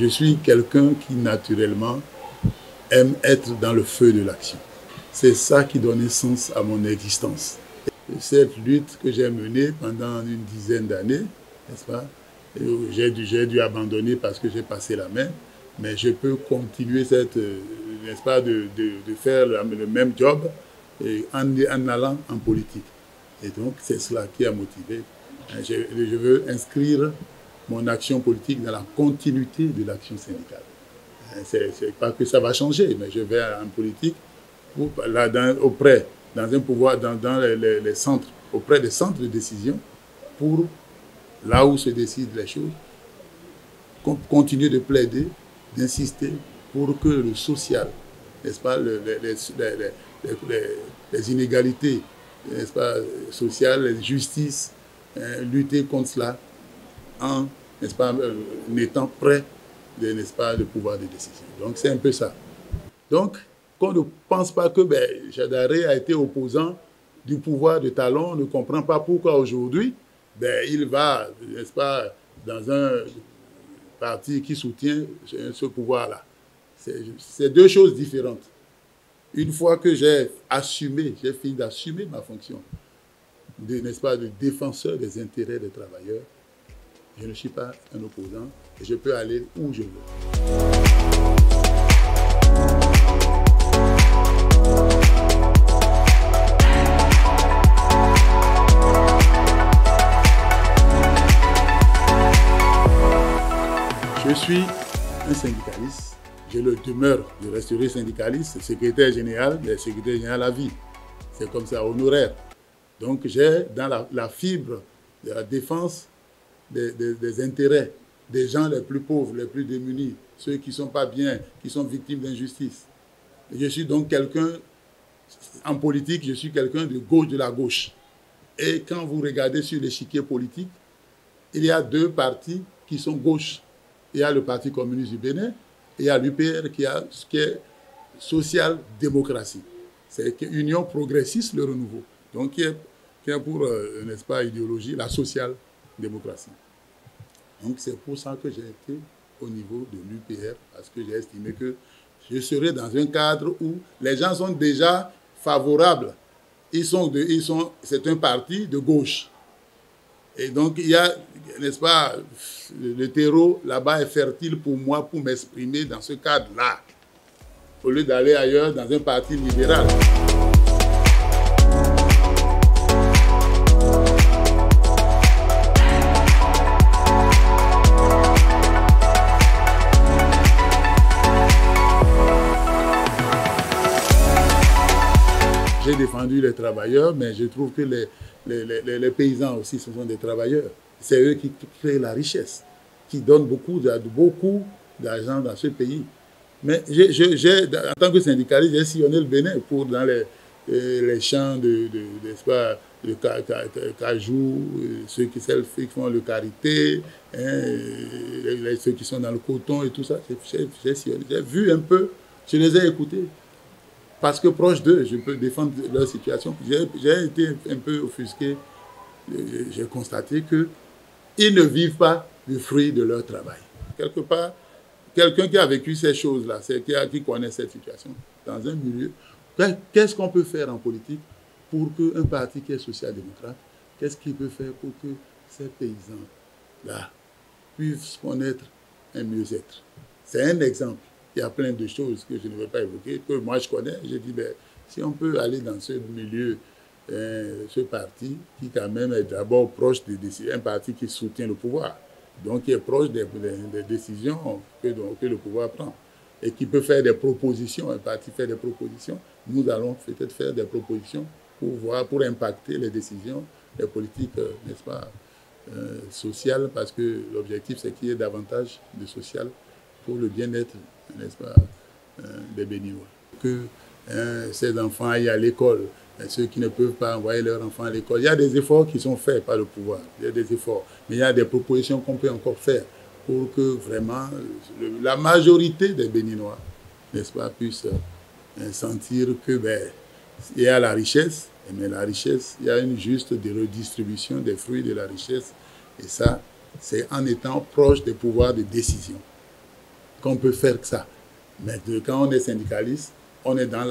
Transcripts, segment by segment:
je suis quelqu'un qui naturellement aime être dans le feu de l'action. C'est ça qui donnait sens à mon existence. Cette lutte que j'ai menée pendant une dizaine d'années, n'est-ce pas, j'ai dû abandonner parce que j'ai passé la main, mais je peux continuer n'est-ce pas, de faire le même job en allant en politique. Et donc, c'est cela qui a motivé. Je veux inscrire mon action politique dans la continuité de l'action syndicale. C'est pas que ça va changer, mais je vais en politique dans un pouvoir, dans les centres, auprès des centres de décision, pour là où se décident les choses, continuer de plaider, d'insister pour que le social, n'est-ce pas, les inégalités, n'est-ce pas, sociales, les justices, lutter contre cela en, n'est-ce pas, étant prêt, n'est-ce pas, le pouvoir de décision. Donc c'est un peu ça. Donc, qu'on ne pense pas que Jadare a été opposant du pouvoir de Talon, on ne comprend pas pourquoi aujourd'hui, il va, n'est-ce pas, dans un parti qui soutient ce pouvoir-là. C'est deux choses différentes. Une fois que j'ai fini d'assumer ma fonction, n'est-ce pas, de défenseur des intérêts des travailleurs, je ne suis pas un opposant et je peux aller où je veux. Je suis un syndicaliste, je le demeure, je resterai syndicaliste, secrétaire général à vie. C'est comme ça, honoraire. Donc j'ai dans la fibre de la défense des intérêts des gens les plus pauvres, les plus démunis, ceux qui ne sont pas bien, qui sont victimes d'injustice. Je suis donc quelqu'un, en politique, je suis quelqu'un de gauche de la gauche. Et quand vous regardez sur l'échiquier politique, il y a deux partis qui sont gauche. Il y a le Parti communiste du Bénin et il y a l'UPR qui est social-démocratie. C'est Union progressiste, le renouveau. Donc, qui est pour, n'est-ce pas, idéologie, la social-démocratie. Donc, c'est pour ça que j'ai été au niveau de l'UPR, parce que j'ai estimé que je serais dans un cadre où les gens sont déjà favorables. C'est un parti de gauche. Et donc, il y a, n'est-ce pas, le terreau là-bas est fertile pour moi pour m'exprimer dans ce cadre-là, au lieu d'aller ailleurs dans un parti libéral. J'ai défendu les travailleurs, mais je trouve que les paysans aussi, ce sont des travailleurs. C'est eux qui créent la richesse, qui donnent beaucoup d'argent dans ce pays. Mais en tant que syndicaliste, j'ai sillonné le Bénin dans les champs de cajou, ceux qui font le karité, ceux qui sont dans le coton et tout ça. J'ai vu un peu, je les ai écoutés. Parce que proche d'eux, je peux défendre leur situation. J'ai été un peu offusqué. J'ai constaté qu'ils ne vivent pas du fruit de leur travail. Quelque part, quelqu'un qui a vécu ces choses-là, qui connaît cette situation, dans un milieu, qu'est-ce qu'on peut faire en politique pour qu'un parti qui est social-démocrate, qu'est-ce qu'il peut faire pour que ces paysans-là puissent connaître un mieux-être? C'est un exemple. Il y a plein de choses que je ne vais pas évoquer, que moi je connais. J'ai dit, si on peut aller dans ce milieu, ce parti qui quand même est d'abord proche des décisions, un parti qui soutient le pouvoir, donc qui est proche des décisions que le pouvoir prend, et qui peut faire des propositions, un parti fait des propositions, nous allons peut-être faire des propositions pour impacter les décisions, les politiques, n'est-ce pas, sociales, parce que l'objectif c'est qu'il y ait davantage de social pour le bien-être, n'est-ce pas, des Béninois. Que ces enfants aillent à l'école, ceux qui ne peuvent pas envoyer leurs enfants à l'école. Il y a des efforts qui sont faits par le pouvoir, il y a des efforts, mais il y a des propositions qu'on peut encore faire pour que vraiment la majorité des Béninois, n'est-ce pas, puissent sentir que il y a la richesse, mais la richesse, il y a une juste redistribution des fruits de la richesse, et ça, c'est en étant proche des pouvoirs de décision. qu'on peut faire que ça. Mais quand on est syndicaliste, on est dans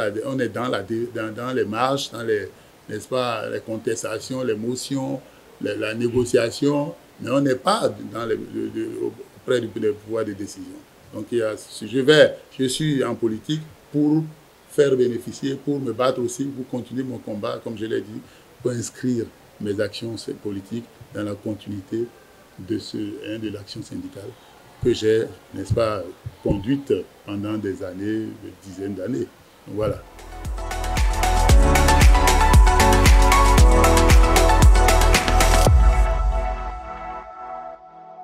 les marches, dans les, n'est-ce pas, les contestations, les motions, la négociation, mais on n'est pas auprès du pouvoir de décision. Donc je suis en politique pour faire bénéficier, pour me battre aussi, pour continuer mon combat, comme je l'ai dit, pour inscrire mes actions politiques dans la continuité de l'action syndicale que j'ai, n'est-ce pas, conduite pendant des années, des dizaines d'années. Voilà.